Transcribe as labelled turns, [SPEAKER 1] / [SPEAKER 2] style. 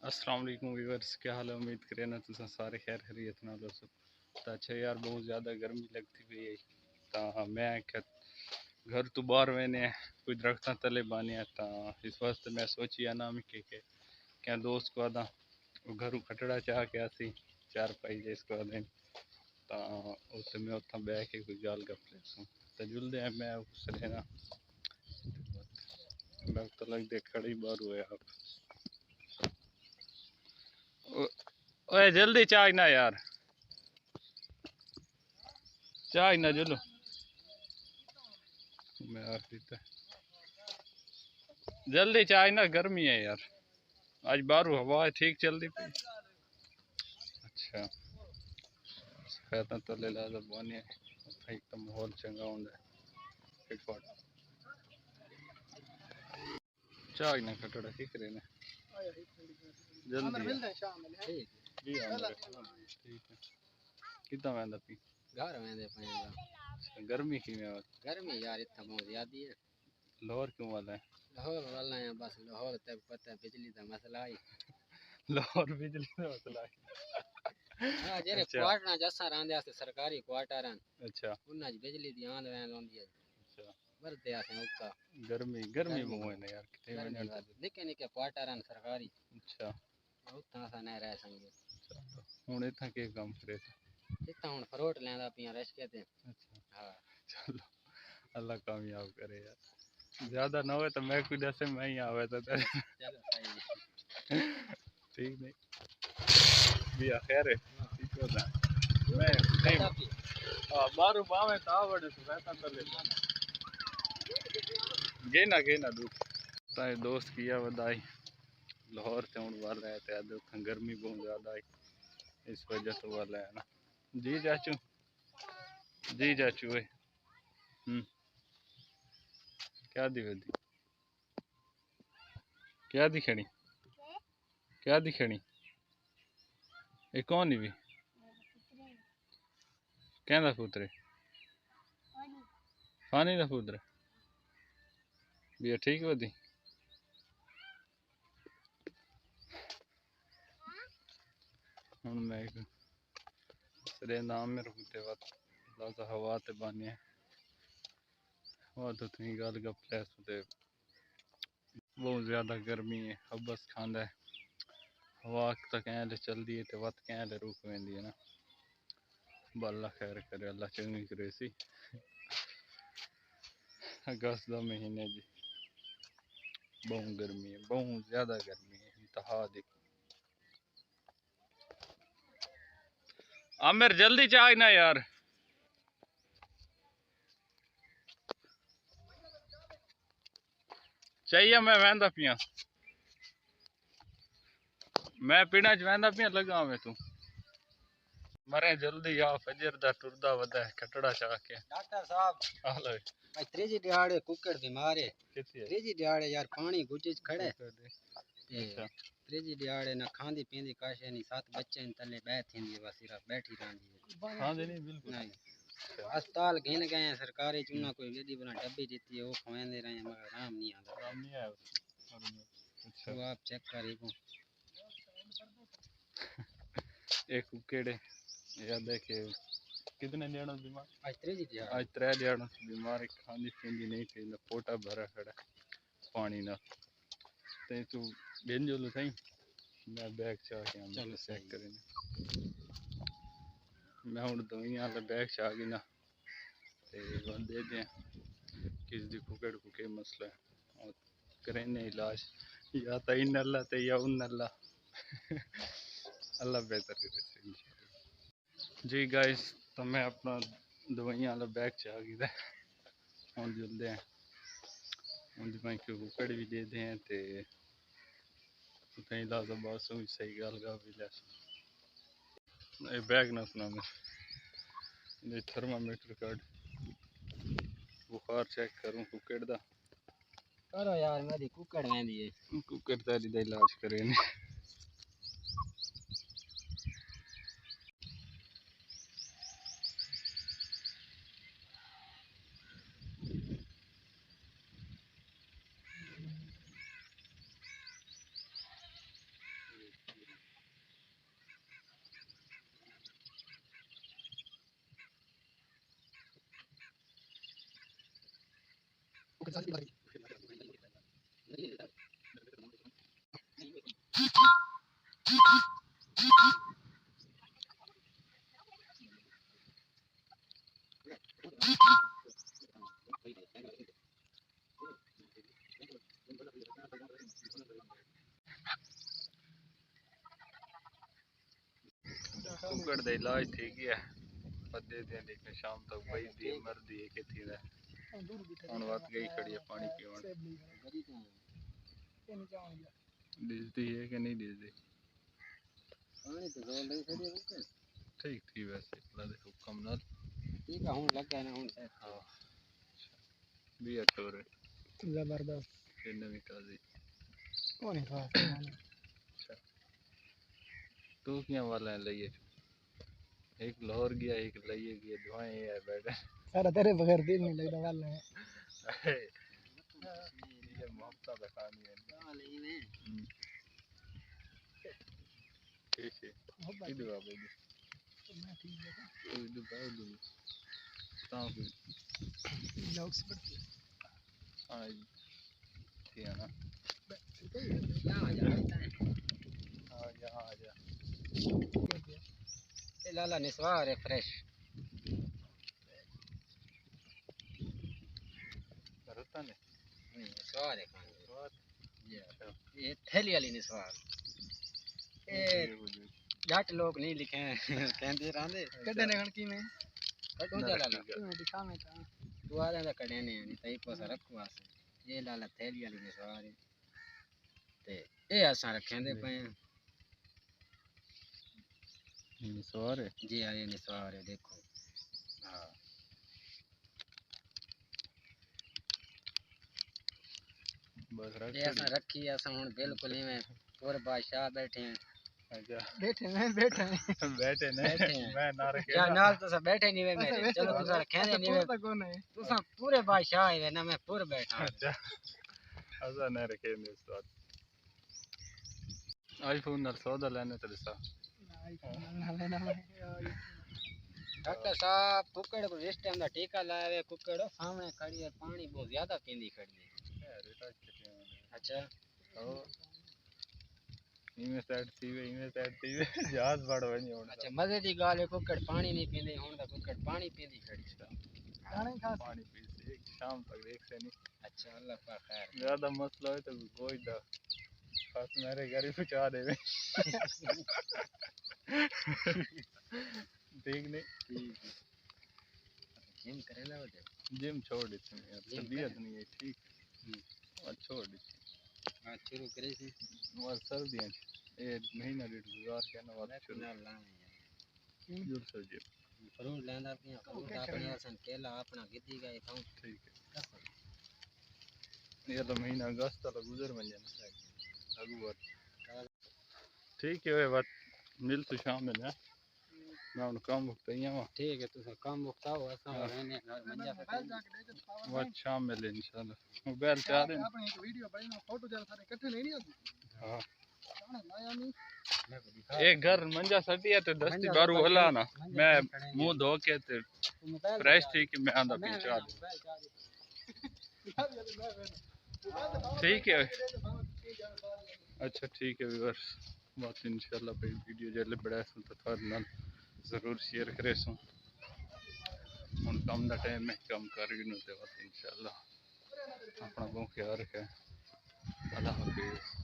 [SPEAKER 1] अस्सलाम वालेकुम व्यूअर्स, क्या हाल है। उम्मीद करें ना तुम सारे खैर खैरियत नाल हो। तो अच्छा यार, बहुत ज़्यादा गर्मी लगती पई है। तो मैं घर तो बाहर मैंने कोई दरख्तां तले बाने। तो इस वास्ते मैं सोची ना कि क्या दोस्त को आदा घर खटड़ा चाह के आसी चार पाई जिसको आदे। तो उत्थे मैं उत्थां बह के कोई गल गप लेसूं। तो जुलदे हैं मैं उसने ना वक्त लगते खड़ी बार हुए आप। ओए जल्दी चाय ना यार, चाय ना जुलो। मैं जल्दी चाय ना, गर्मी है यार। आज बाहर हवा ठीक चलती पई। अच्छा तो ले ला बने एक तो माहौल चंगा होंगे। फिटफाट चाय ना खटड़ा की करे ना जल्दी ठीक है। कितना वंदा पी
[SPEAKER 2] घर वेंदे पे
[SPEAKER 1] गर्मी की में
[SPEAKER 2] गर्मी यार इतना बहुत ज्यादा है।
[SPEAKER 1] लाहौर क्यों वाला है?
[SPEAKER 2] लाहौर वाला है बस, लाहौर तक पता है बिजली का मसला है।
[SPEAKER 1] लाहौर बिजली का मसला है।
[SPEAKER 2] हां जेरे
[SPEAKER 1] अच्छा
[SPEAKER 2] क्वार्टर ना जसा रहंदे आसे सरकारी क्वार्टर हैं।
[SPEAKER 1] अच्छा
[SPEAKER 2] उन्ना बिजली दी आंद वैन होंदी है।
[SPEAKER 1] अच्छा
[SPEAKER 2] वरते आसे उका
[SPEAKER 1] गर्मी गर्मी बहुत है ना यार, कितने
[SPEAKER 2] गर्मी
[SPEAKER 1] बने
[SPEAKER 2] वाली निके निके क्वार्टर हैं सरकारी।
[SPEAKER 1] अच्छा
[SPEAKER 2] उतना सा नहीं रह संगे।
[SPEAKER 1] हुन इतना के काम करे
[SPEAKER 2] इतना हुन फ्रूट लेंदा पिया रश्के ते।
[SPEAKER 1] अच्छा
[SPEAKER 2] हां
[SPEAKER 1] चलो अल्लाह कामयाब करे यार। ज्यादा ना हो तो मैं कोई दसे मैं ही आवे तो तेरे
[SPEAKER 2] चलो सही है।
[SPEAKER 1] ठीक नहीं भी खैर है ठीक होता मैं नहीं बारू बावे तावड़े तो रहता कर ले गेना दूध ताए दोस्त किया वदाई लाहौर से उड़ वाला है तो गर्मी बहुत ज़्यादा है इस वजह से वाला है ना। जी चाचू है क्या दिखती क्या दिखनी क्या दिखनी ये कौन ही भी कहना पुत्र फानी का पुत्र भी ठीक वधी हूँ मैं सरे नाम में रुकते वक्त लाजा हवा ते बाने वो तो तुम गल गप ले बहुत ज़्यादा गर्मी है। हबस खांदा है हवा तक कैले चलती है तो वत कैले रुक वेंदी है ना। अल्लाह खैर करे, अल्लाह चंगी करे सी। अगस्त का महीने जी बहुत गर्मी है, बहुत ज़्यादा गर्मी है इंतहा दी। आमिर जल्दी चाय ना यार, चाहिए मैं वहदा पिया मैं पीना च वहदा पिया लगा में तू मरे जल्दी आ फजर दा टुरदा वदा खटड़ा चाह के।
[SPEAKER 2] डॉक्टर साहब
[SPEAKER 1] हाल है
[SPEAKER 2] आज त्रीजी दिहाड़े कुकड़ बीमार है। त्रीजी दिहाड़े यार पानी गुजे खड़े
[SPEAKER 1] अच्छा
[SPEAKER 2] त्रीजी दिहाड़े ना खांदी पींदी काशे नहीं सात बच्चे तले बैठ थींदी बस सिर्फ बैठी रहंदी है।
[SPEAKER 1] खांदे नहीं बिल्कुल
[SPEAKER 2] नहीं अस्पताल घिन गए हैं सरकारी चुना कोई वेदी बना डब्बी देती है वो खवांदे रहे हैं मगर आराम नहीं आता।
[SPEAKER 1] आराम नहीं आया अच्छा
[SPEAKER 2] तो आप चेक करिए को
[SPEAKER 1] एक कुकेड़े याद है कि कितने दिनों बीमार
[SPEAKER 2] आज त्रीजी दिहाड़े
[SPEAKER 1] आज 3 दिनों बीमार खांदी पींदी नहीं थी ना पोटा भरा खड़ा पानी ना ते तू बेन जो सही मैं बैग चाह के चलो चेक करें मैं हूँ दवाइयां वाला बैग चाह गई ना ते दे दें किस दी कुकड़ को के मसला है और करें इलाज या तो इन अल्लाह ते या उन अल्लाह अल्लाह बेहतर करे जी गाइस। तो मैं अपना दवाइयां वाला बैग चाह गया हूँ जुलते हैं उनकी कुकड़ भी दे दें तो कहीं लाजा बस हुई सही गल गा भी ले बैग ना सुना मैं थर्मामीटर कार्ड बुखार चेक करूँ कुकड़ दा
[SPEAKER 2] करो यार मेरी कुकड़ वेंदी है
[SPEAKER 1] कुकड़ तारी दा इलाज करें कुकड़ दे इलाज थी गया पदे दे लेकिन शाम तक भाई दी मर दी के थी दा हुन बात गई खड़ी है पानी पीवन डिजदी है कि नहीं डिजदी
[SPEAKER 2] पानी तो रोल नहीं खड़ी है
[SPEAKER 1] ठीक थी वैसे अल्लाह दे हुक्म नाल
[SPEAKER 2] ठीक है हुन लग गया ना हुन से
[SPEAKER 1] हां भी अटोरे
[SPEAKER 2] जबरदस्त
[SPEAKER 1] ये नवी ताजी
[SPEAKER 2] कौन है खास
[SPEAKER 1] अच्छा तू क्या वाला है लइए एक लाहौर गया एक लइए गया दुआएं है बेटा
[SPEAKER 2] सारा तेरे बगैर दिल नहीं लगता वाला है
[SPEAKER 1] ये मोहब्बत का कहानी है ठीक है इधर आ बेबी
[SPEAKER 2] मैं ठीक है
[SPEAKER 1] तो इधर बैठ दो ताऊ भी
[SPEAKER 2] लॉक से पड़ती
[SPEAKER 1] हां थी ना
[SPEAKER 2] यहां
[SPEAKER 1] आ जा
[SPEAKER 2] ये लाला निस्वार है फ्रेश
[SPEAKER 1] करता ने
[SPEAKER 2] नहीं निस्वार है खाने ये थैली वाली निस्वार ये जट लोग नहीं लिखे हैं कहते रहंदे कड्डे ने की में कड्डू जा लाला दिखा में तू आ रहा कड्डे ने नहीं तई पोसा रखो आसे ये लाला थैली वाली निस्वार है ते ये असा रखेंदे पे
[SPEAKER 1] निस्वार है
[SPEAKER 2] जी हाँ ये निस्वार है देखो हाँ
[SPEAKER 1] बस रख
[SPEAKER 2] ये ऐसा रखी ऐसा हुन बिल्कुल ही में पूरे बादशाह बैठे हैं
[SPEAKER 1] अच्छा
[SPEAKER 2] बैठे हैं
[SPEAKER 1] बैठे नहीं मैं ना रखे
[SPEAKER 2] या नाल तो सब बैठे नहीं वे मेरे चलो तू सारा कहने नहीं वे तू सब पूरे बादशाह है ना मैं पूरे बैठा
[SPEAKER 1] अच्छा ऐसा ना रखे नहीं इस बात आईफोन ना सौदा लेने तेरे साथ
[SPEAKER 2] डॉक्टर साहब कुकड़ को इस टाइम दा टीका लाया वे कुकड़ सामने खड़ी है पानी बहुत ज्यादा पींदी खड़ी है अच्छा
[SPEAKER 1] ओ इमे साइड थी वे जहाज बड़ वनी होना
[SPEAKER 2] अच्छा मजे दी गाल है कुकड़ पानी नहीं पींदी हुन दा कुकड़ पानी पींदी खड़ी है
[SPEAKER 1] पानी पी से एक शाम तक देख से नहीं
[SPEAKER 2] अच्छा अल्लाह पाक खैर
[SPEAKER 1] ज्यादा मसला है तो कोई दा बस मेरे घर ही पहुंचा देवे ठीक नहीं
[SPEAKER 2] ठीक जिम करेला हो
[SPEAKER 1] जिम छोड़ दी तुम यार तबीयत नहीं है ठीक और छोड़ दी
[SPEAKER 2] आज शुरू करे सी
[SPEAKER 1] वो सर्दियां ये महीना डेढ़ गुजार के ना बात शुरू
[SPEAKER 2] ना ला
[SPEAKER 1] जुड़ सो जी
[SPEAKER 2] फ्रूट लेंदा पे फ्रूट अपने असन केला अपना गिद्दी गए था
[SPEAKER 1] ठीक है ये तो महीना अगस्त तक गुजर बन जाना अगुवर ठीक है वे बात मिल तो शाम में ना मैं उन काम वक्त ही हूं
[SPEAKER 2] ठीक है तू काम वक्त आओ असा रहने घर मंजा पे
[SPEAKER 1] वो शाम में ले इंशाल्लाह मोबाइल चाह रहे
[SPEAKER 2] अपने एक वीडियो बनाना फोटो जरा सारे इकट्ठे नहीं आती
[SPEAKER 1] हां
[SPEAKER 2] लाया नहीं
[SPEAKER 1] एक घर मंजा सटी है तो दस्ती बारू होला ना मैं मुंह धो के ते फ्रेश थी कि मैं आंदा पीछा ठीक है अच्छा ठीक है व्यूअर्स बात इंशाल्लाह भाई वीडियो जल्द बड़ा सो तो थोड़ा नाल जरूर शेयर करे सो उन कम दा टाइम में कम कर गिनो ते बात इंशाल्लाह अपना बहुत ख्याल रखे अल्लाह हाफिज़।